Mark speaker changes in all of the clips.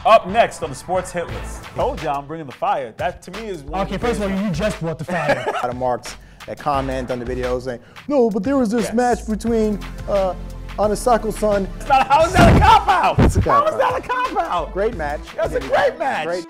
Speaker 1: Up next on the Sports Hit List. Told you I'm bringing the fire. That to me is one
Speaker 2: Okay, first of all, you just brought the fire.
Speaker 3: A lot of marks that comment on the videos saying, no, but there was this match between Anasako's-san.
Speaker 1: How is that a cop-out?
Speaker 3: It's a cop-out.
Speaker 1: How is that a cop-out?
Speaker 3: Great match.
Speaker 1: That's a great match.
Speaker 3: Great.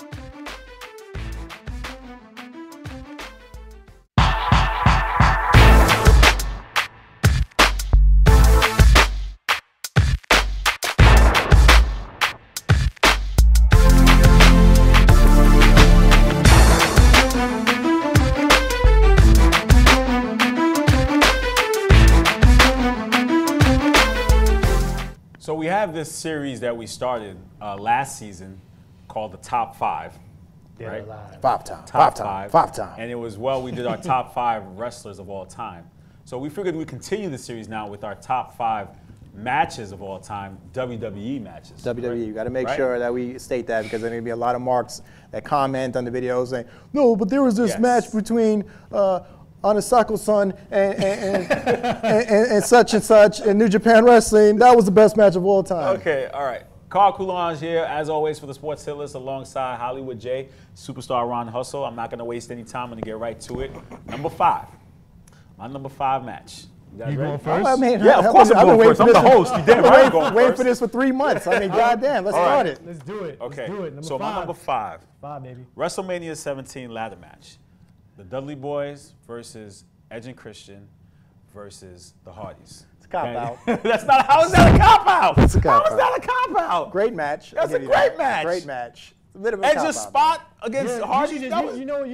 Speaker 1: So we have this series that we started last season called the Top 5. Right?
Speaker 3: Top time.
Speaker 1: And it was, we did our top 5 wrestlers of all time. So we figured we'd continue the series now with our top 5 matches of all time, WWE matches.
Speaker 3: WWE,
Speaker 1: right?
Speaker 3: you got to make sure that we state that because there's going to be a lot of marks that comment on the videos saying, no, but there was this match between Anasako's-san and such in New Japan Wrestling. That was the best match of all time.
Speaker 1: Okay, all right. Carl Coulange here, as always, for the Sports Hit List alongside Hollywood J, Superstar Ron Hustle. I'm not going to waste any time. I'm going to get right to it. Number 5. My number 5 match. You guys ready?
Speaker 2: Going first?
Speaker 3: I mean,
Speaker 1: yeah, of course I'm going first. I'm the host. You damn right I'm going first.
Speaker 3: Waiting for this for 3 months. I mean, goddamn, let's start it.
Speaker 2: Let's do it.
Speaker 1: Okay,
Speaker 2: Let's do it. Number
Speaker 1: so
Speaker 2: 5.
Speaker 1: my number 5.
Speaker 2: 5, baby.
Speaker 1: WrestleMania 17 ladder match. The Dudley Boys versus Edge and Christian versus the Hardys.
Speaker 3: It's a cop-out.
Speaker 1: That's not, how is that a cop-out?
Speaker 3: It's a cop-out.
Speaker 1: How is that a cop-out?
Speaker 3: Great match.
Speaker 1: That's a great match.
Speaker 3: Great match. A little bit of
Speaker 1: Edge's spot against Hardys.
Speaker 2: You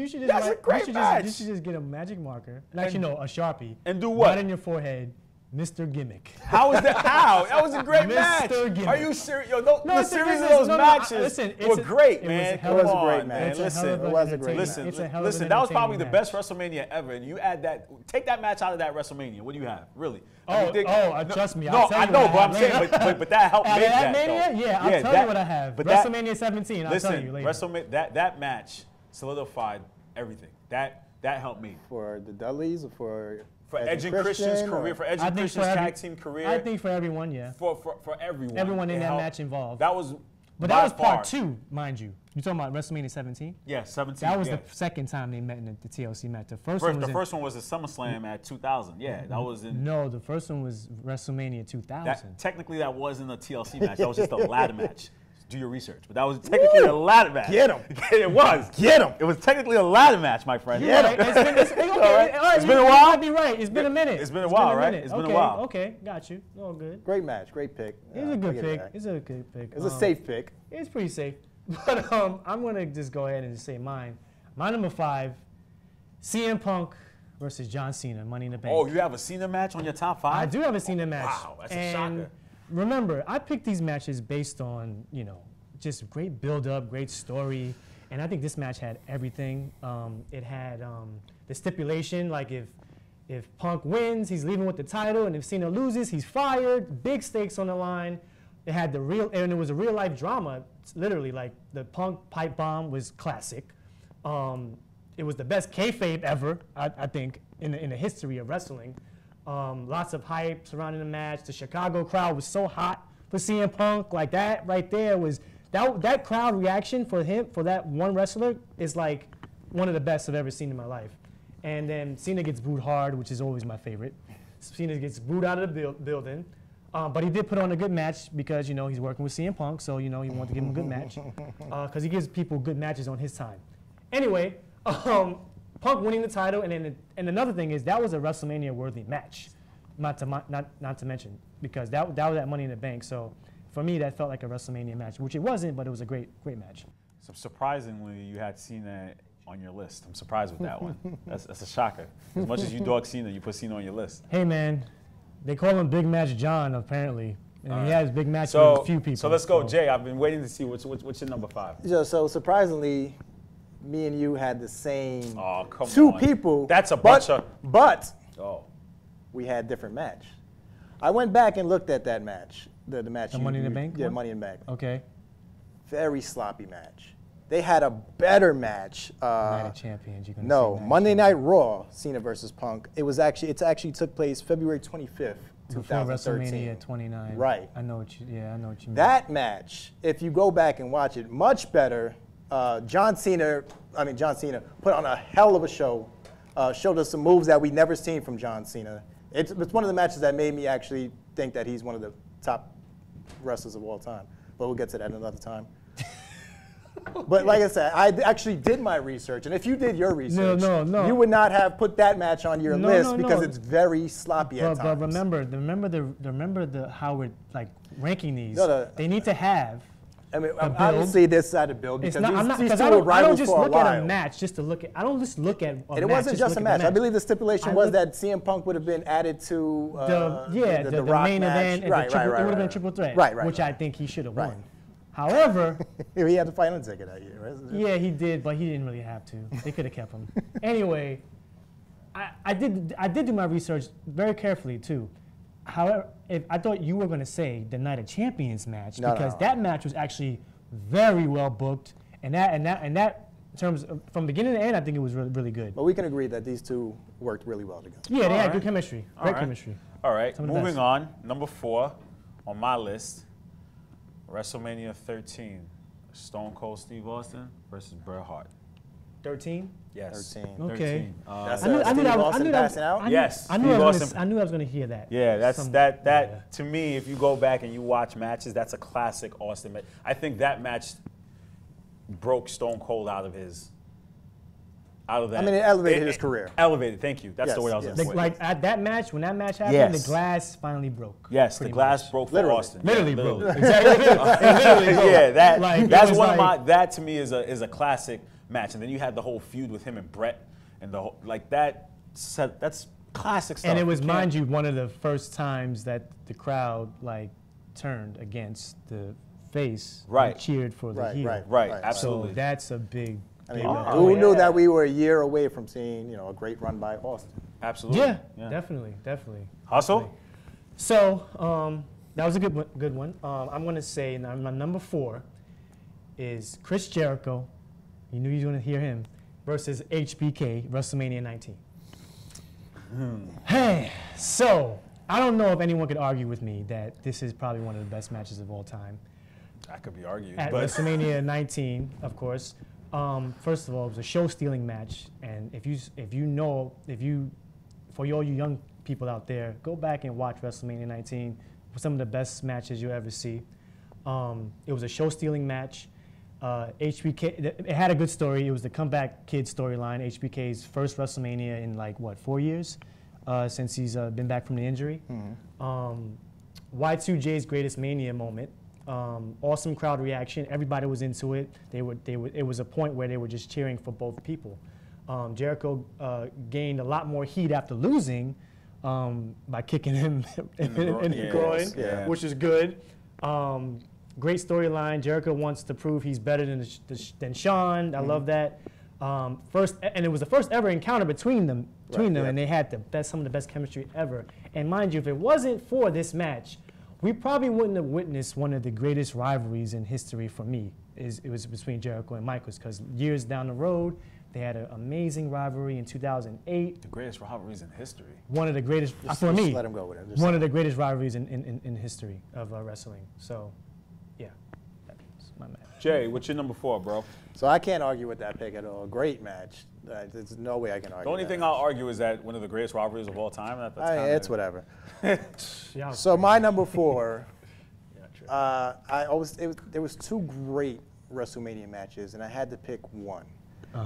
Speaker 2: should just
Speaker 1: that's a great match.
Speaker 2: You should just get a magic marker. Actually, no, a Sharpie.
Speaker 1: And do what?
Speaker 2: Right in your forehead. Mr. Gimmick.
Speaker 1: How is that? How? That was a great match.
Speaker 2: Gimmick.
Speaker 1: Are you serious? Yo, the series of those matches
Speaker 2: were
Speaker 1: great, man.
Speaker 3: It was a great match.
Speaker 1: Listen,
Speaker 3: it was a great match.
Speaker 1: Listen, that was probably the best WrestleMania ever. And you add that, take that match out of that WrestleMania. What do you have? Really?
Speaker 2: Trust me.
Speaker 1: No, I know, but I'm saying, but that helped make that.
Speaker 2: Mania? Yeah, I'll tell you what I have. But WrestleMania 17, I'll tell you later.
Speaker 1: WrestleMania, that match solidified everything. That helped me.
Speaker 3: For the Dudleys or for
Speaker 1: Edge and Christian's career, for Edge and Christian's tag team career.
Speaker 2: I think for everyone, yeah.
Speaker 1: For everyone.
Speaker 2: Everyone in that match involved.
Speaker 1: That was
Speaker 2: But that was part 2, mind you. You're talking about WrestleMania 17?
Speaker 1: Yeah, 17.
Speaker 2: That was the second time they met in the TLC match. The first one was
Speaker 1: at SummerSlam at 2000. Yeah, that was in.
Speaker 2: No, the first one was WrestleMania 2000.
Speaker 1: Technically, that wasn't a TLC match. That was just a ladder match. Do your research, but that was technically a ladder match.
Speaker 3: Get him.
Speaker 1: It was.
Speaker 3: Get him.
Speaker 1: It was technically a ladder match, my friend.
Speaker 2: Get him. It's been a while. You might be right. It's been a minute.
Speaker 1: It's been a while, right? It's been a while.
Speaker 2: Okay, got you. All good.
Speaker 3: Great match. Great pick.
Speaker 2: It's a good pick. It's a good pick.
Speaker 3: It's a safe pick.
Speaker 2: It's pretty safe. But I'm going to just go ahead and just say mine. My number 5, CM Punk versus John Cena, Money in the Bank.
Speaker 1: Oh, you have a Cena match on your top 5?
Speaker 2: I do have a Cena match.
Speaker 1: Wow, that's a shocker.
Speaker 2: Remember, I picked these matches based on, just great build-up, great story, and I think this match had everything. It had the stipulation, like if Punk wins, he's leaving with the title, and if Cena loses, he's fired. Big stakes on the line. It had and it was a real-life drama. It's literally, like the Punk pipe bomb was classic. It was the best kayfabe ever, I think, in the history of wrestling. Lots of hype surrounding the match. The Chicago crowd was so hot for CM Punk. Like that right there was. That crowd reaction for that one wrestler is like one of the best I've ever seen in my life. And then Cena gets booed hard, which is always my favorite. Cena gets booed out of the building. But he did put on a good match because, he's working with CM Punk, so, he wanted to give him a good match. Because he gives people good matches on his time. Anyway, Punk winning the title, and another thing is that was a WrestleMania-worthy match, not to mention, because that was that Money in the Bank. So for me, that felt like a WrestleMania match, which it wasn't, but it was a great match.
Speaker 1: So surprisingly, you had Cena on your list. I'm surprised with that one. That's a shocker. As much as you dog Cena, you put Cena on your list.
Speaker 2: Hey, man, they call him Big Match John, apparently. And he has big matches with a few people.
Speaker 1: So let's go, Jay. I've been waiting to see what's your number 5.
Speaker 3: Yeah, so surprisingly, me and you had the same
Speaker 1: two
Speaker 3: people.
Speaker 1: That's a bunch of.
Speaker 3: But we had different match. I went back and looked at that match. The match.
Speaker 2: The Money in the Bank?
Speaker 3: Yeah, Money in the Bank.
Speaker 2: Okay.
Speaker 3: Very sloppy match. They had a better match.
Speaker 2: Night of Champions. You
Speaker 3: no, Monday Night Raw, Cena versus Punk. It actually took place February 25th,
Speaker 2: Before
Speaker 3: 2013.
Speaker 2: WrestleMania 29.
Speaker 3: Right.
Speaker 2: I know what you mean.
Speaker 3: That match, if you go back and watch it, much better. John Cena put on a hell of a show. Showed us some moves that we'd never seen from John Cena. It's one of the matches that made me actually think that he's one of the top wrestlers of all time. But we'll get to that another time. But like I said, I actually did my research, and if you did your research, you would not have put that match on your list because it's very sloppy at times.
Speaker 2: But remember how we're like ranking these. They need to have.
Speaker 3: I mean, obviously this side of build because these two were rivals for a while.
Speaker 2: I don't just look at a match just to look at. I don't just look at.
Speaker 3: And it wasn't just a match. I believe the stipulation was that CM Punk would have been added to the Rock
Speaker 2: main
Speaker 3: match.
Speaker 2: event. It would have been a triple threat. Which I think he should have won. However,
Speaker 3: he had to fight Undertaker that year, right?
Speaker 2: Yeah, he did, but he didn't really have to. They could have kept him. Anyway, I did do my research very carefully too. However, I thought you were going to say the Night of Champions match because that match was actually very well booked, and that in terms of, from beginning to end, I think it was really, really good.
Speaker 3: But we can agree that these two worked really well together.
Speaker 2: Yeah, they had good chemistry. Great chemistry.
Speaker 1: All right, moving on. Number 4 on my list. WrestleMania 13, Stone Cold Steve Austin versus Bret Hart.
Speaker 2: 13?
Speaker 1: Yes.
Speaker 3: 13.
Speaker 2: Okay.
Speaker 3: That's Steve Austin passing out?
Speaker 1: Yes.
Speaker 2: I knew I was going to hear that.
Speaker 1: Yeah, to me, if you go back and you watch matches, that's a classic Austin match. I think that match broke Stone Cold out of that.
Speaker 3: I mean, it elevated his career.
Speaker 1: Elevated, thank you. That's the word I was looking for.
Speaker 2: Like at that match, when that match happened, the glass finally broke.
Speaker 1: Yes, the glass broke for Austin.
Speaker 2: Literally broke. Exactly.
Speaker 1: Yeah, that's one of my. That to me is a classic match. And then you had the whole feud with him and Bret, and the whole that's classic stuff.
Speaker 2: And it was, mind you, one of the first times that the crowd turned against the face and cheered for the heel.
Speaker 1: Right. Absolutely.
Speaker 2: So that's a big.
Speaker 3: I mean, who knew that we were a year away from seeing, a great run by Austin?
Speaker 1: Absolutely.
Speaker 2: Yeah. Definitely.
Speaker 1: Hustle?
Speaker 2: So that was a good one. I'm going to say my number 4 is Chris Jericho. You knew you were going to hear him versus HBK, WrestleMania 19. Hey, so I don't know if anyone could argue with me that this is probably one of the best matches of all time.
Speaker 1: That could be argued.
Speaker 2: At WrestleMania 19, of course. First of all, it was a show-stealing match, and for all you young people out there, go back and watch WrestleMania 19. Some of the best matches you'll ever see. It was a show-stealing match. HBK, it had a good story. It was the comeback kid storyline. HBK's first WrestleMania in 4 years since he's been back from the injury. Y2J's greatest Mania moment. Awesome crowd reaction. Everybody was into it. It was a point where they were just cheering for both people. Jericho gained a lot more heat after losing by kicking him in the groin, which is good. Great storyline. Jericho wants to prove he's better than Shawn. I love that. And it was the first ever encounter between them, and they had some of the best chemistry ever. And mind you, if it wasn't for this match, we probably wouldn't have witnessed one of the greatest rivalries in history for me. It was between Jericho and Michaels, because years down the road, they had an amazing rivalry in 2008.
Speaker 1: The greatest rivalries in history.
Speaker 2: One of the greatest, for me,
Speaker 3: let him go with it.
Speaker 2: One of the greatest rivalries in history of wrestling. So, yeah, that's my match.
Speaker 1: Jay, what's your number 4, bro?
Speaker 3: So I can't argue with that pick at all. Great match. There's no way I can argue.
Speaker 1: The only thing I'll argue is that one of the greatest rivalries of all time.
Speaker 3: It's whatever. So my number 4. There was 2 great WrestleMania matches, and I had to pick one.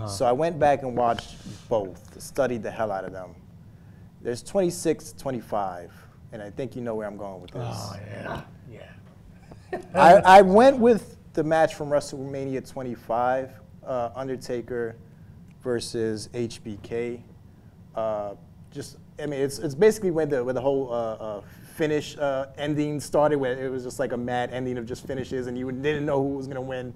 Speaker 3: So I went back and watched both, studied the hell out of them. There's 26, 25, and I think you know where I'm going with this.
Speaker 2: Oh yeah.
Speaker 3: I went with the match from WrestleMania 25, Undertaker versus HBK. It's basically where the whole finish ending started, where it was just like a mad ending of just finishes, and you didn't know who was going to win.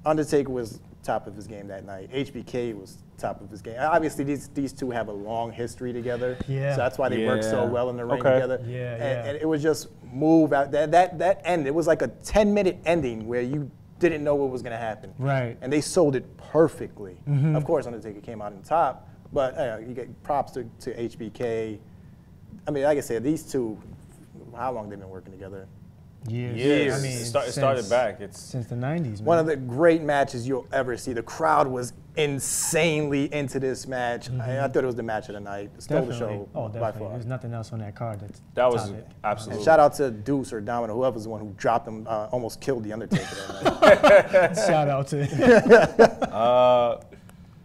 Speaker 3: Undertaker was top of his game that night. HBK was top of his game. Obviously, these two have a long history together, so that's why they work so well in the ring together. And it was just move out. That end, it was like a 10-minute ending where you didn't know what was going to happen.
Speaker 2: Right.
Speaker 3: And they sold it perfectly. Of course, Undertaker came out on top, but you get props to HBK. I mean, like I said, these two, how long they've been working together?
Speaker 1: Years.
Speaker 2: I mean,
Speaker 1: it started back.
Speaker 2: Since the 90s, man.
Speaker 3: One of the great matches you'll ever see. The crowd was insanely into this match. I thought it was the match of the night. It stole the show by
Speaker 2: definitely.
Speaker 3: far.
Speaker 2: There's nothing else on that card
Speaker 1: That was
Speaker 2: it.
Speaker 1: absolutely.
Speaker 3: And shout out to Deuce or Domino, whoever's the one who dropped him, almost killed the Undertaker that night.
Speaker 2: Shout out to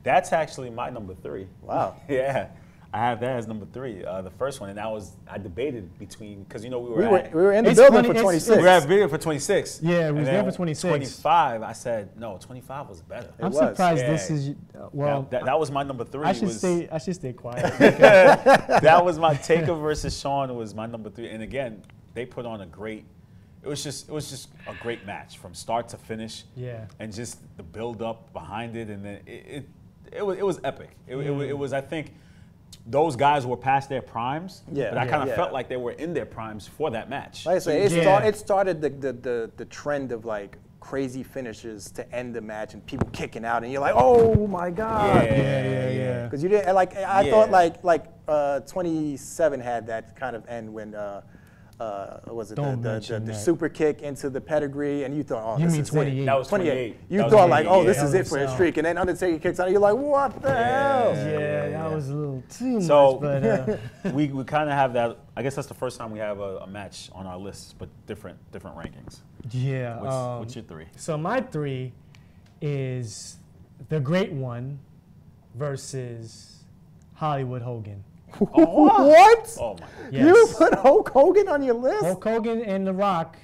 Speaker 1: That's actually my number 3.
Speaker 3: Wow.
Speaker 1: Yeah. I have that as number 3, the first one, and I debated between, because we
Speaker 3: We were in the building for 26.
Speaker 1: We were at video for 26.
Speaker 2: Yeah, we was
Speaker 1: And
Speaker 2: there
Speaker 1: then
Speaker 2: for 26.
Speaker 1: 25, I said, no, 25 was better.
Speaker 2: I'm
Speaker 3: was.
Speaker 2: surprised
Speaker 1: Yeah.
Speaker 2: this is, well,
Speaker 1: That was my number 3.
Speaker 2: I should stay quiet.
Speaker 1: That was my Taker versus Shawn was my number 3. And again, they put on a great, it was just a great match from start to finish.
Speaker 2: Yeah.
Speaker 1: And just the build up behind it, and then it was epic. It was, I think, those guys were past their primes, but I kind of felt like they were in their primes for that match.
Speaker 3: Like I say, it started the trend of like crazy finishes to end the match and people kicking out, and you're like, oh my god.
Speaker 2: Yeah.
Speaker 3: Because you didn't like. I thought like 27 had that kind of end when. Was it the super kick into the pedigree, and you thought, oh,
Speaker 2: You
Speaker 3: this
Speaker 2: mean
Speaker 3: is
Speaker 2: 28.
Speaker 3: it.
Speaker 1: That was 28.
Speaker 3: You
Speaker 1: That was
Speaker 3: thought like,
Speaker 1: 28,
Speaker 3: oh, this
Speaker 1: yeah.
Speaker 3: is it for his streak, and then Undertaker kicks out, and you're like, what the hell?
Speaker 2: Yeah, that was a little too
Speaker 1: So
Speaker 2: much, but
Speaker 1: we kind of have that. I guess that's the first time we have a match on our lists, but different rankings.
Speaker 2: yeah.
Speaker 1: What's your 3?
Speaker 2: So my 3 is the Great One versus Hollywood Hogan.
Speaker 3: What?
Speaker 1: Oh my!
Speaker 2: Yes.
Speaker 3: You put Hulk Hogan on your list?
Speaker 2: Hulk Hogan and The Rock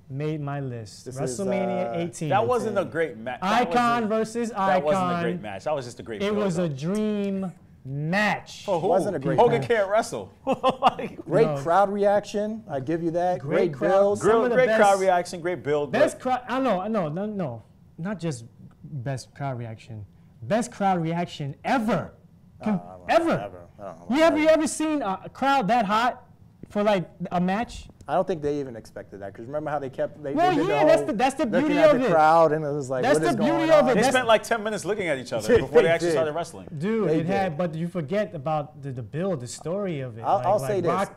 Speaker 2: made my list.
Speaker 3: This
Speaker 2: WrestleMania
Speaker 3: is,
Speaker 2: 18.
Speaker 1: That wasn't a great match.
Speaker 2: Icon versus Icon.
Speaker 1: That wasn't a great match. That was just a great.
Speaker 2: It was a
Speaker 1: build-up.
Speaker 2: dream match.
Speaker 1: For who?
Speaker 3: Wasn't a great
Speaker 1: Hogan
Speaker 3: match.
Speaker 1: can't wrestle.
Speaker 3: Great
Speaker 2: No.
Speaker 3: crowd reaction. I give you that.
Speaker 2: Great
Speaker 3: Great
Speaker 2: crowd.
Speaker 3: build.
Speaker 2: Some of the
Speaker 1: Great
Speaker 2: best-
Speaker 1: crowd reaction, great build.
Speaker 2: Best crowd. I know. No. Not just best crowd reaction. Best crowd reaction ever. Ever. You ever seen a crowd that hot for like a match?
Speaker 3: I don't think they even expected that because remember how they kept. They
Speaker 2: Well,
Speaker 3: did
Speaker 2: yeah, that's the
Speaker 3: looking
Speaker 2: beauty
Speaker 3: at
Speaker 2: of
Speaker 3: the
Speaker 2: it.
Speaker 3: crowd and it was like,
Speaker 2: That's
Speaker 3: what is
Speaker 2: the
Speaker 3: going
Speaker 2: beauty
Speaker 3: on?
Speaker 2: of it.
Speaker 1: They
Speaker 2: That's-
Speaker 1: spent like 10 minutes looking at each other before they actually
Speaker 3: did.
Speaker 1: started wrestling.
Speaker 2: Dude,
Speaker 3: They
Speaker 2: it had,
Speaker 3: did.
Speaker 2: but you forget about the build, the story of it.
Speaker 3: I'll say this.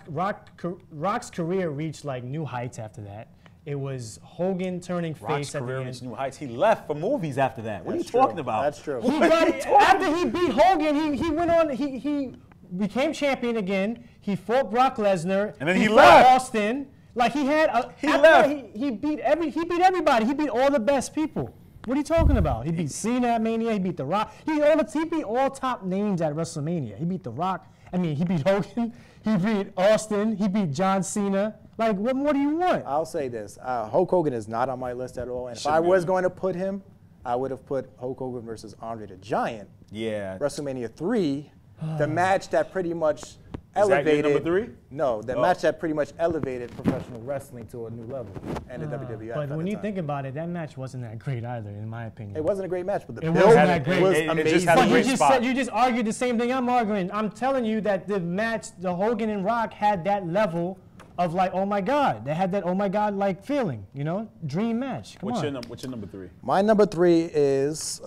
Speaker 2: Rock's career reached like new heights after that. It was Hogan turning
Speaker 1: Rock's
Speaker 2: face at the
Speaker 1: career
Speaker 2: end.
Speaker 1: reached new heights. He left for movies after that. What are you
Speaker 3: That's true.
Speaker 1: talking about?
Speaker 3: That's true.
Speaker 2: He got, after he beat Hogan, he went on. He became champion again. He fought Brock Lesnar.
Speaker 1: And then he
Speaker 2: fought
Speaker 1: left.
Speaker 2: Austin. Like he had.
Speaker 1: He
Speaker 2: after
Speaker 1: left.
Speaker 2: that, he beat everybody. He beat all the best people. What are you talking about? He beat Cena at Mania. He beat The Rock. He beat all top names at WrestleMania. He beat The Rock. I mean, he beat Hogan. He beat Austin. He beat John Cena. Like, what more do you want?
Speaker 3: I'll say this. Hulk Hogan is not on my list at all. And if I
Speaker 1: Shouldn't be.
Speaker 3: was going to put him, I would have put Hulk Hogan versus Andre the Giant.
Speaker 1: Yeah.
Speaker 3: WrestleMania 3, the match that pretty much
Speaker 1: Is that your
Speaker 3: elevated.
Speaker 1: number 3?
Speaker 3: No, the
Speaker 1: Oh.
Speaker 3: match that pretty much elevated professional wrestling to a new level and the WWF.
Speaker 2: But
Speaker 3: at
Speaker 2: when
Speaker 3: the
Speaker 2: you
Speaker 3: time.
Speaker 2: think about it, that match wasn't that great either, in my opinion.
Speaker 3: It wasn't a great match, but the
Speaker 2: It
Speaker 3: build
Speaker 2: wasn't that great.
Speaker 3: was
Speaker 1: It just
Speaker 3: amazing.
Speaker 1: had a
Speaker 2: But
Speaker 1: great spot.
Speaker 2: you just argued the same thing I'm arguing. I'm telling you that the match, the Hogan and Rock had that level of like, oh my God. They had that oh my God like feeling, you know? Dream match. Come on.
Speaker 1: What's your number 3?
Speaker 3: My number 3 is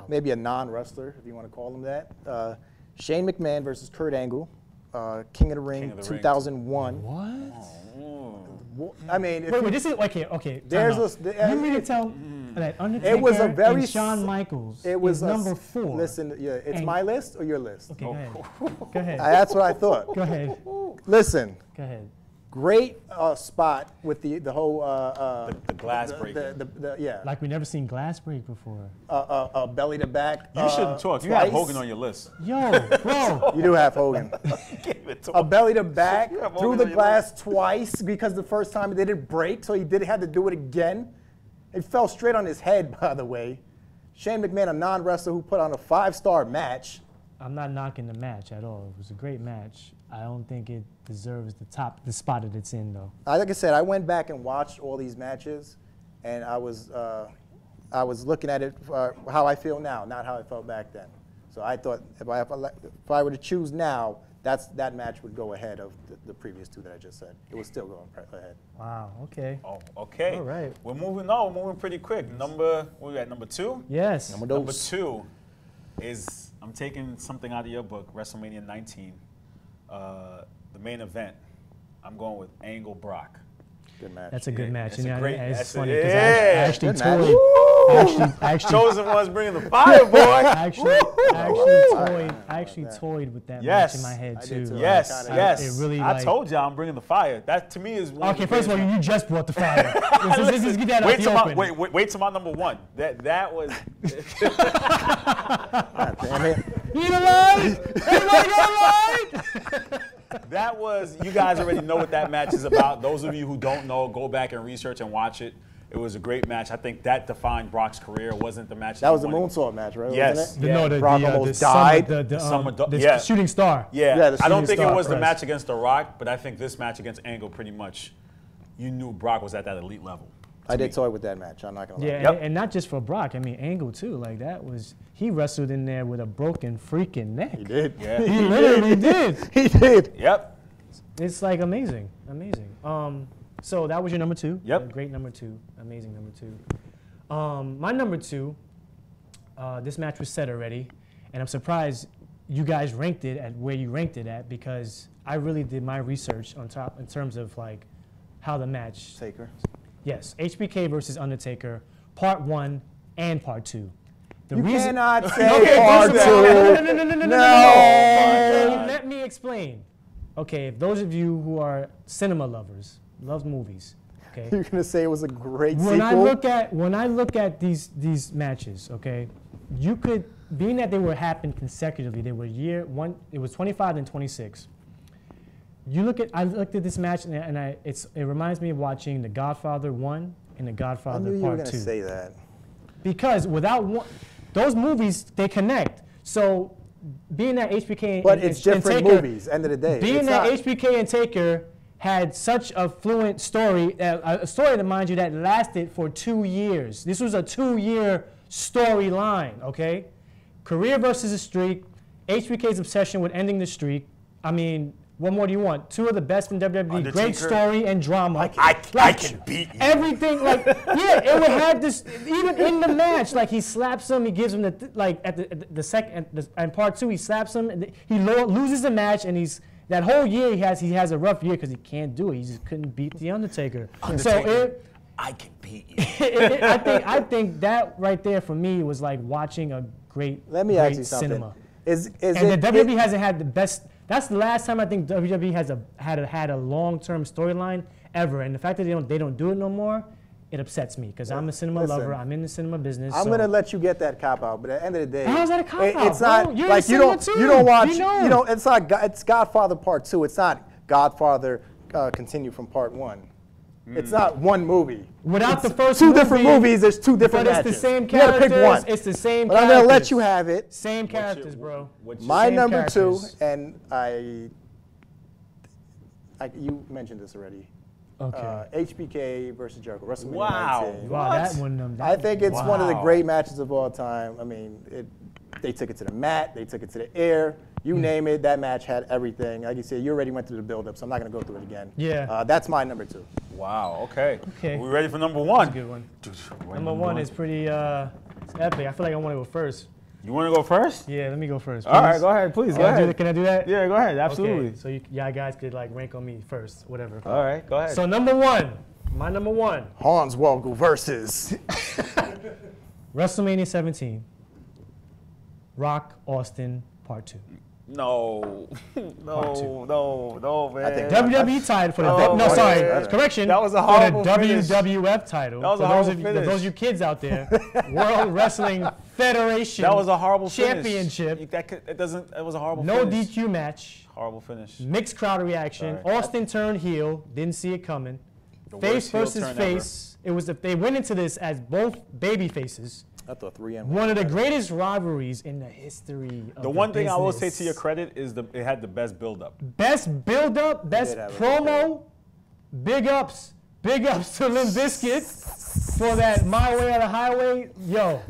Speaker 3: maybe a non-wrestler, if you want to call him that. Shane McMahon versus Kurt Angle, King of the Ring,
Speaker 1: King of the Ring.
Speaker 3: 2001.
Speaker 2: What?
Speaker 3: I mean, if
Speaker 2: Wait,
Speaker 3: you-
Speaker 2: this is, okay.
Speaker 3: There's
Speaker 2: time out.
Speaker 3: a-
Speaker 2: You mean to tell that Undertaker
Speaker 3: was a very
Speaker 2: and Shawn
Speaker 3: s-
Speaker 2: Michaels
Speaker 3: it was
Speaker 2: is
Speaker 3: a
Speaker 2: number
Speaker 3: s-
Speaker 2: 4.
Speaker 3: Listen, yeah, it's
Speaker 2: And-
Speaker 3: my list or your list?
Speaker 2: Okay, go ahead. Go ahead.
Speaker 3: That's what I thought.
Speaker 2: Go ahead.
Speaker 3: Listen,
Speaker 2: Go ahead.
Speaker 3: great spot with the whole
Speaker 1: The glass breaker.
Speaker 3: yeah,
Speaker 2: Like we never seen glass break before.
Speaker 3: belly to back.
Speaker 1: You shouldn't talk. You have
Speaker 3: twice.
Speaker 1: Hogan on your list.
Speaker 2: Yo, bro.
Speaker 3: You do have Hogan.
Speaker 1: Give it to
Speaker 3: A
Speaker 1: him.
Speaker 3: belly to back
Speaker 1: You have
Speaker 3: through
Speaker 1: Hogan
Speaker 3: the
Speaker 1: on your
Speaker 3: glass twice because the first time it didn't break, so he had to do it again. It fell straight on his head, by the way. Shane McMahon, a non-wrestler who put on a 5-star match.
Speaker 2: I'm not knocking the match at all. It was a great match. I don't think it deserves the spot that it's in, though.
Speaker 3: Like I said, I went back and watched all these matches, and I was looking at it how I feel now, not how I felt back then. So I thought if I were to choose now, that match would go ahead of the previous 2 that I just said. It was still going ahead.
Speaker 2: Wow, okay.
Speaker 1: Oh, okay.
Speaker 2: All right.
Speaker 1: We're moving on. We're moving pretty quick. What are we at? Number 2?
Speaker 2: Yes.
Speaker 1: Number 2 is, I'm taking something out of your book, WrestleMania 19. The the main event, I'm going with Angle Brock.
Speaker 3: Good match.
Speaker 2: That's a good match.
Speaker 1: It's a great-
Speaker 2: It's
Speaker 1: that's a-
Speaker 2: funny because I
Speaker 1: yeah.
Speaker 2: actually
Speaker 3: Good match.
Speaker 2: actually
Speaker 1: Chosen one's bringing the fire, boy.
Speaker 2: I actually toyed with that match in my head
Speaker 3: I
Speaker 2: too.
Speaker 3: did too.
Speaker 1: Yes,
Speaker 3: I-
Speaker 1: yes.
Speaker 2: it really,
Speaker 1: I
Speaker 2: like-
Speaker 1: told you I'm bringing the fire. That to me is one.
Speaker 2: Okay,
Speaker 1: of the
Speaker 2: first of all,
Speaker 1: greatest-
Speaker 2: you just brought the fire. Let's just get that out
Speaker 1: wait
Speaker 2: the
Speaker 1: till my
Speaker 2: open.
Speaker 1: wait till my number one. That was.
Speaker 3: God damn it.
Speaker 2: You alive? Everybody alive?
Speaker 1: That was, you guys already know what that match is about. Those of you who don't know, go back and research and watch it. It was a great match. I think that defined Brock's career. It wasn't the match.
Speaker 3: That was the
Speaker 1: he wanted.
Speaker 3: moonsault match, right?
Speaker 1: Yes.
Speaker 3: Wasn't it?
Speaker 1: Yeah.
Speaker 2: No,
Speaker 3: Brock almost died.
Speaker 2: The
Speaker 1: Yeah.
Speaker 2: shooting star.
Speaker 1: Yeah,
Speaker 3: Yeah, the
Speaker 1: I don't
Speaker 3: shooting
Speaker 1: think it
Speaker 3: star
Speaker 1: was the
Speaker 3: press.
Speaker 1: match against The Rock, but I think this match against Angle pretty much, you knew Brock was at that elite level.
Speaker 3: I did toy with that match. I'm not gonna lie.
Speaker 2: Yeah,
Speaker 1: Yep.
Speaker 2: and not just for Brock. I mean, Angle too. Like that was he wrestled in there with a broken freaking neck.
Speaker 3: He did.
Speaker 1: Yeah.
Speaker 2: He literally did.
Speaker 3: He did.
Speaker 1: Yep.
Speaker 2: It's like amazing, amazing. So that was your number two.
Speaker 1: Yep.
Speaker 2: A great number two, amazing number two. My number two, this match was set already, and I'm surprised you guys ranked it at where you ranked it at because I really did my research on top in terms of like how the match.
Speaker 3: Taker.
Speaker 2: Yes, HBK versus Undertaker, part 1 and part 2.
Speaker 3: You cannot say
Speaker 1: Okay,
Speaker 3: part
Speaker 1: listen.
Speaker 3: two.
Speaker 2: No.
Speaker 3: No.
Speaker 2: Let me explain. Okay, if those of you who are cinema lovers, love movies, okay.
Speaker 3: You're gonna say it was a great
Speaker 2: When
Speaker 3: sequel.
Speaker 2: I look at these matches, okay, you could, being that they were happened consecutively, they were it was 25 and 26. I looked at this match and it reminds me of watching The Godfather 1 and The
Speaker 3: I
Speaker 2: Godfather
Speaker 3: knew you were
Speaker 2: Part
Speaker 3: gonna
Speaker 2: 2.
Speaker 3: say that.
Speaker 2: Because without one, those movies, they connect. So being that HBK
Speaker 3: But
Speaker 2: and,
Speaker 3: it's
Speaker 2: and
Speaker 3: different
Speaker 2: Taker,
Speaker 3: movies. End of the day.
Speaker 2: being
Speaker 3: It's
Speaker 2: that
Speaker 3: not-
Speaker 2: HBK and Taker had such a fluent story, a story that, mind you, that lasted for 2 years. This was a 2-year storyline, okay? Career versus a streak, HBK's obsession with ending the streak. I mean, what more do you want? 2 of the best in WWE,
Speaker 1: Undertaker.
Speaker 2: great story and drama.
Speaker 1: I can beat you.
Speaker 2: Everything, like, yeah, it would have this, even in the match, like, he slaps him, he gives him at the second, and part 2, he slaps him, and he loses the match, and that whole year he has a rough year because he can't do it. He just couldn't beat The Undertaker.
Speaker 1: Undertaker, I can beat you.
Speaker 2: I think that right there for me was like watching a great,
Speaker 3: Let me
Speaker 2: great
Speaker 3: ask you something.
Speaker 2: cinema.
Speaker 3: Is
Speaker 2: And
Speaker 3: it,
Speaker 2: the WWE hasn't had the best. That's the last time I think WWE has had a long-term storyline ever. And the fact that they don't do it no more, it upsets me because I'm a cinema
Speaker 3: Listen,
Speaker 2: lover. I'm in the cinema business.
Speaker 3: I'm
Speaker 2: so.
Speaker 3: gonna let you get that cop out, but at the end of the day,
Speaker 2: How's that a cop out,
Speaker 3: It's not
Speaker 2: bro? You're in
Speaker 3: like
Speaker 2: the
Speaker 3: you don't
Speaker 2: cinema
Speaker 3: you
Speaker 2: too.
Speaker 3: don't watch.
Speaker 2: You know.
Speaker 3: You know, it's not. It's Godfather Part 2. It's not Godfather continue from Part 1. It's not one movie.
Speaker 2: Without
Speaker 3: It's
Speaker 2: the first
Speaker 3: two
Speaker 2: movie,
Speaker 3: different movies. There's 2 different
Speaker 2: But it's
Speaker 3: matches.
Speaker 2: the same
Speaker 3: You gotta
Speaker 2: characters.
Speaker 3: pick one.
Speaker 2: It's the same
Speaker 3: But
Speaker 2: characters.
Speaker 3: I'm gonna let you have it.
Speaker 2: Same characters, bro.
Speaker 3: My
Speaker 2: Same
Speaker 3: number
Speaker 2: characters.
Speaker 3: 2, and you mentioned this already.
Speaker 2: Okay.
Speaker 3: HBK versus Jericho, WrestleMania
Speaker 1: Wow.
Speaker 3: 19.
Speaker 2: Wow, that one.
Speaker 3: I think it's one of the
Speaker 1: Wow.
Speaker 3: great matches of all time. I mean, they took it to the mat, they took it to the air. You name it, that match had everything. Like you said, you already went through the build-up, so I'm not going to go through it again.
Speaker 2: Yeah.
Speaker 3: That's my number 2.
Speaker 1: Wow. Okay.
Speaker 2: Okay.
Speaker 1: We ready for number 1?
Speaker 2: That's a good one. Number 1 is pretty it's epic. I feel like I want to go first.
Speaker 1: You want to go first?
Speaker 2: Yeah, let me go first.
Speaker 1: All right.
Speaker 2: please.
Speaker 1: Go ahead. Please. Go
Speaker 2: Can I do
Speaker 1: ahead.
Speaker 2: that? Can I do that?
Speaker 1: Yeah. Go ahead. Absolutely.
Speaker 2: Okay, so y'all guys could like rank on me first, whatever.
Speaker 1: All right. Go ahead.
Speaker 2: So number 1, my number 1,
Speaker 3: Hornswoggle versus.
Speaker 2: WrestleMania 17, Rock Austin Part 2.
Speaker 1: no. No, man.
Speaker 3: I think
Speaker 2: WWE title for the
Speaker 1: Oh,
Speaker 2: no,
Speaker 1: man.
Speaker 2: sorry, correction.
Speaker 1: That was a
Speaker 2: for
Speaker 1: horrible
Speaker 2: the
Speaker 1: finish.
Speaker 2: WWF title.
Speaker 1: That was a
Speaker 2: for
Speaker 1: horrible
Speaker 2: those of
Speaker 1: finish.
Speaker 2: those of you kids out there, World Wrestling Federation.
Speaker 1: That was a horrible
Speaker 2: championship.
Speaker 1: finish. It was a horrible
Speaker 2: No
Speaker 1: finish.
Speaker 2: DQ match.
Speaker 1: Horrible finish.
Speaker 2: Mixed crowd reaction.
Speaker 1: Sorry.
Speaker 2: Austin turned heel. Didn't see it coming.
Speaker 1: The
Speaker 2: Face
Speaker 1: worst heel
Speaker 2: versus
Speaker 1: turn
Speaker 2: face. It was they went into this as both baby faces.
Speaker 3: I thought 3 and 1.
Speaker 2: One of the greatest rivalries in the history of
Speaker 1: The one thing I will say
Speaker 2: business.
Speaker 1: to your credit is it had the best build-up.
Speaker 2: Best build-up, best
Speaker 3: did have a good
Speaker 2: promo, big ups to Limp Bizkit for that My Way or the Highway. Yo,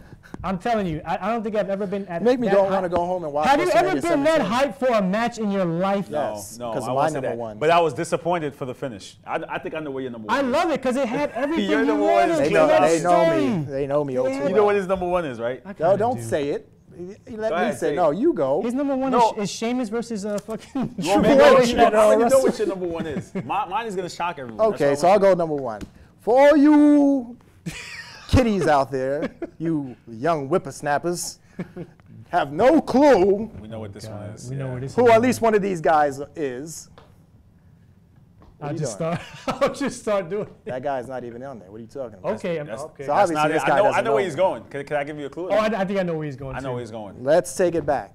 Speaker 2: I'm telling you, I don't think I've ever been at
Speaker 3: Make me
Speaker 2: that
Speaker 3: don't
Speaker 2: hype.
Speaker 3: want to go home and watch
Speaker 2: Have you ever
Speaker 3: WrestleMania
Speaker 2: been that
Speaker 3: 17.
Speaker 2: hyped for a match in your life?
Speaker 3: Yes.
Speaker 1: No,
Speaker 3: because
Speaker 1: I
Speaker 3: of
Speaker 1: won't
Speaker 3: my
Speaker 1: say
Speaker 3: number
Speaker 1: that.
Speaker 3: 1.
Speaker 1: But I was disappointed for the finish. I think I know where your number 1
Speaker 2: I
Speaker 1: is.
Speaker 2: love it because it had everything
Speaker 1: You're
Speaker 2: you
Speaker 1: the one
Speaker 2: wanted.
Speaker 1: that's
Speaker 3: They
Speaker 2: It
Speaker 3: know,
Speaker 2: had a
Speaker 3: they know me.
Speaker 2: story.
Speaker 3: They know me. Oh,
Speaker 2: Yeah.
Speaker 3: too
Speaker 1: You know
Speaker 3: well.
Speaker 1: what his number 1 is, right?
Speaker 2: I
Speaker 3: No,
Speaker 2: kinda
Speaker 3: don't
Speaker 2: do.
Speaker 3: say it. You let
Speaker 1: Go
Speaker 3: me
Speaker 1: ahead,
Speaker 3: say,
Speaker 1: say
Speaker 3: no,
Speaker 1: it.
Speaker 3: you go.
Speaker 2: His number one
Speaker 1: No.
Speaker 2: is Sheamus versus fucking.
Speaker 1: You want me to
Speaker 3: Triple
Speaker 1: know
Speaker 3: H,
Speaker 1: what
Speaker 3: you
Speaker 1: your-
Speaker 3: know,
Speaker 1: I want to know
Speaker 3: Russell.
Speaker 1: what your number one is. Mine is going to shock everyone.
Speaker 3: Okay,
Speaker 1: That's
Speaker 3: so
Speaker 1: all I
Speaker 3: I'll go number one. For all you kiddies out there, you young whippersnappers, have no clue
Speaker 1: We know what this one is.
Speaker 2: We know
Speaker 1: yeah.
Speaker 2: what this is.
Speaker 3: who at least one of these guys is.
Speaker 2: I'll
Speaker 3: you
Speaker 2: just
Speaker 3: doing?
Speaker 2: start. I'll just start doing it.
Speaker 3: That guy's not even on there. What are you talking about?
Speaker 2: Okay,
Speaker 1: That's-
Speaker 2: okay.
Speaker 3: So
Speaker 1: That's
Speaker 3: obviously
Speaker 1: not
Speaker 3: this
Speaker 1: it.
Speaker 3: guy
Speaker 1: I know
Speaker 3: doesn't
Speaker 1: where
Speaker 3: know.
Speaker 1: he's going. Can I give you a clue?
Speaker 2: Oh, I think I know where he's going.
Speaker 1: I know
Speaker 2: too.
Speaker 1: where he's going.
Speaker 3: Let's take it back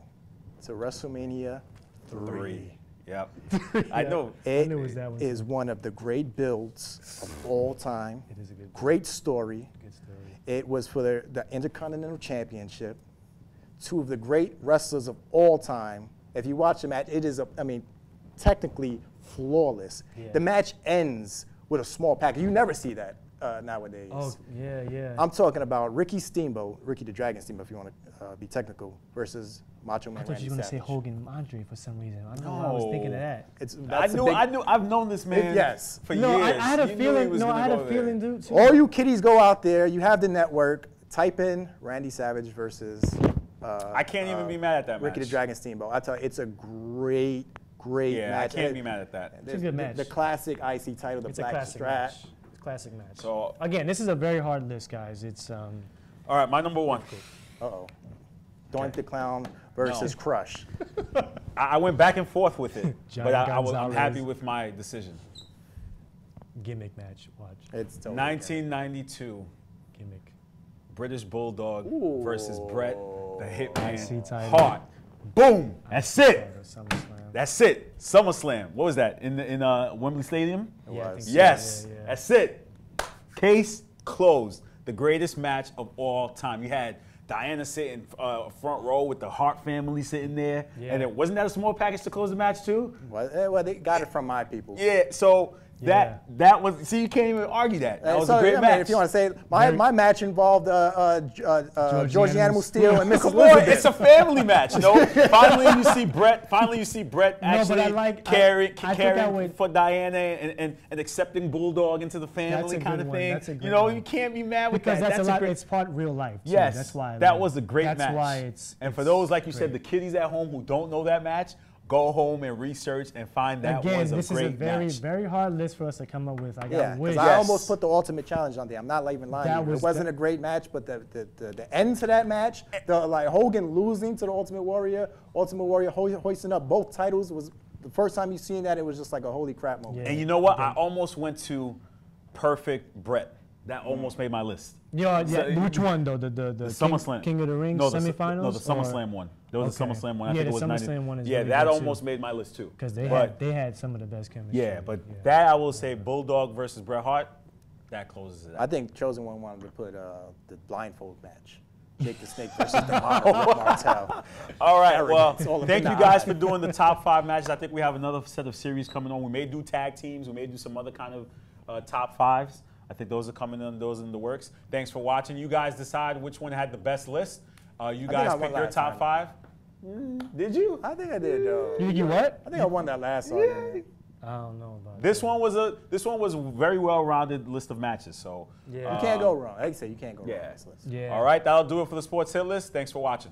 Speaker 3: to WrestleMania
Speaker 1: 3. Yep. I know.
Speaker 3: It
Speaker 2: knew it was that one,
Speaker 3: is one of the great builds of all time.
Speaker 2: It is a good
Speaker 3: Story.
Speaker 2: good story.
Speaker 3: It was for the Intercontinental Championship. Two of the great wrestlers of all time. If you watch the match, it is, technically flawless.
Speaker 2: Yeah.
Speaker 3: The match ends with a small package. You never see that nowadays.
Speaker 2: Oh, yeah.
Speaker 3: I'm talking about Ricky the Dragon Steamboat, if you want to be technical, versus Macho Man
Speaker 2: I thought
Speaker 3: Randy
Speaker 2: you were going to say
Speaker 3: Savage.
Speaker 2: Hogan Andre for some reason. I don't know why I was thinking of that.
Speaker 1: I knew. I've known this man
Speaker 3: Yes.
Speaker 1: for
Speaker 2: No,
Speaker 1: years.
Speaker 2: I had a
Speaker 1: You knew he
Speaker 2: feeling.
Speaker 1: was
Speaker 2: No,
Speaker 1: gonna
Speaker 2: I had
Speaker 1: go
Speaker 2: a
Speaker 1: there.
Speaker 2: feeling, dude. Too.
Speaker 3: All you kiddies go out there, you have the network, type in Randy Savage versus
Speaker 1: I can't even be mad at that
Speaker 3: Ricky
Speaker 1: match.
Speaker 3: the Dragon Steamboat. I tell you, it's a great
Speaker 1: Yeah,
Speaker 3: match.
Speaker 1: I can't be mad at that.
Speaker 2: It's a good match.
Speaker 3: The classic IC title, the
Speaker 2: It's a
Speaker 3: black
Speaker 2: classic
Speaker 3: strap.
Speaker 2: match. It's a classic match.
Speaker 1: So,
Speaker 2: Again, this is a very hard list, guys. It's
Speaker 1: all right, my number one.
Speaker 3: Uh-oh. Doink the Clown versus
Speaker 1: No.
Speaker 3: Crush.
Speaker 1: I went back and forth with it,
Speaker 2: Johnny
Speaker 1: but I'm
Speaker 2: Gonzalez.
Speaker 1: happy with my decision.
Speaker 2: gimmick match. Watch.
Speaker 3: It's totally
Speaker 1: 1992
Speaker 2: Gimmick.
Speaker 1: British Bulldog
Speaker 3: Ooh.
Speaker 1: versus Bret, the
Speaker 2: IC
Speaker 1: Hitman,
Speaker 2: title.
Speaker 1: Hart. Boom. That's it.
Speaker 2: SummerSlam.
Speaker 1: That's it. SummerSlam. What was that? In Wembley Stadium?
Speaker 2: Yeah, I
Speaker 3: was.
Speaker 2: think so.
Speaker 1: Yes.
Speaker 2: Yeah.
Speaker 1: That's it. Case closed. The greatest match of all time. You had Diana sitting front row with the Hart family sitting there.
Speaker 2: Yeah.
Speaker 1: And it wasn't that a small package to close the match too?
Speaker 3: Well, they got it from my people.
Speaker 1: Yeah. So that was. See, you can't even argue that. That was a great match.
Speaker 3: If you want to say, my match involved George the Animal Steel and Mrs.
Speaker 1: Come on,
Speaker 3: Elizabeth.
Speaker 1: it's a family match, you know. Finally, you see Bret.
Speaker 2: but
Speaker 1: Actually
Speaker 2: I like-
Speaker 1: caring
Speaker 2: I think I would-
Speaker 1: for Diana and accepting Bulldog into the
Speaker 2: That's
Speaker 1: family
Speaker 2: a
Speaker 1: kind
Speaker 2: good
Speaker 1: of
Speaker 2: one.
Speaker 1: thing.
Speaker 2: That's a
Speaker 1: You
Speaker 2: good
Speaker 1: know,
Speaker 2: one.
Speaker 1: you can't be mad with
Speaker 2: Because
Speaker 1: that.
Speaker 2: that's a lot.
Speaker 1: great.
Speaker 2: It's part real life. Too.
Speaker 1: Yes,
Speaker 2: That's why.
Speaker 1: that was a great match.
Speaker 2: That's why it's.
Speaker 1: And for those, like you said, the kiddies at home who don't know that match, go home and research and find that
Speaker 2: Again,
Speaker 1: was a
Speaker 2: this is a
Speaker 1: great
Speaker 2: very,
Speaker 1: match.
Speaker 2: very hard list for us to come up with.
Speaker 3: Yeah,
Speaker 2: wish.
Speaker 3: because I almost put the Ultimate Challenge on there. I'm not even lying.
Speaker 2: That
Speaker 3: to you.
Speaker 2: was
Speaker 3: It wasn't a great match, but the end to that match, like Hogan losing to the Ultimate Warrior hoisting up both titles was the first time you seen that. It was just like a holy crap moment.
Speaker 1: And you know what? I almost went to Perfect Bret. That almost made my list.
Speaker 2: Yeah,
Speaker 1: So-
Speaker 2: which one though? The
Speaker 1: SummerSlam.
Speaker 2: King of the Ring semifinals.
Speaker 1: No, the SummerSlam one. There was a
Speaker 2: Okay.
Speaker 1: SummerSlam one. I
Speaker 2: Yeah,
Speaker 1: think it
Speaker 2: the
Speaker 1: was
Speaker 2: SummerSlam
Speaker 1: 90.
Speaker 2: one is
Speaker 1: Yeah,
Speaker 2: really
Speaker 1: that
Speaker 2: good,
Speaker 1: almost
Speaker 2: too.
Speaker 1: made my list too.
Speaker 2: Because
Speaker 1: But-
Speaker 2: they had some of the best chemistry.
Speaker 1: Yeah, but that I will say Bulldog versus Bret Hart, that closes it
Speaker 3: I
Speaker 1: out.
Speaker 3: think Chosen One wanted to put the blindfold match. Jake the Snake versus the Martel.
Speaker 1: All right,
Speaker 3: Arrogance,
Speaker 1: well,
Speaker 3: all in
Speaker 1: thank
Speaker 3: the
Speaker 1: you guys
Speaker 3: eye.
Speaker 1: for doing the top 5 matches. I think we have another set of series coming on. We may do tag teams. We may do some other kind of top 5s. I think those are coming in. Those are in the works. Thanks for watching. You guys decide which one had the best list. You guys
Speaker 3: I won
Speaker 1: pick your
Speaker 3: last
Speaker 1: top
Speaker 3: time.
Speaker 1: 5. Did you?
Speaker 3: I think I did, though.
Speaker 2: You what?
Speaker 3: I think I won that last argument.
Speaker 2: I don't know about
Speaker 1: This one was a very well-rounded list of matches. So
Speaker 2: Yeah.
Speaker 3: You can't go wrong. Like I say, you can't go wrong
Speaker 1: yeah.
Speaker 3: on this list.
Speaker 2: Yeah.
Speaker 1: All right, that'll do it for the Sports Hit List. Thanks for watching.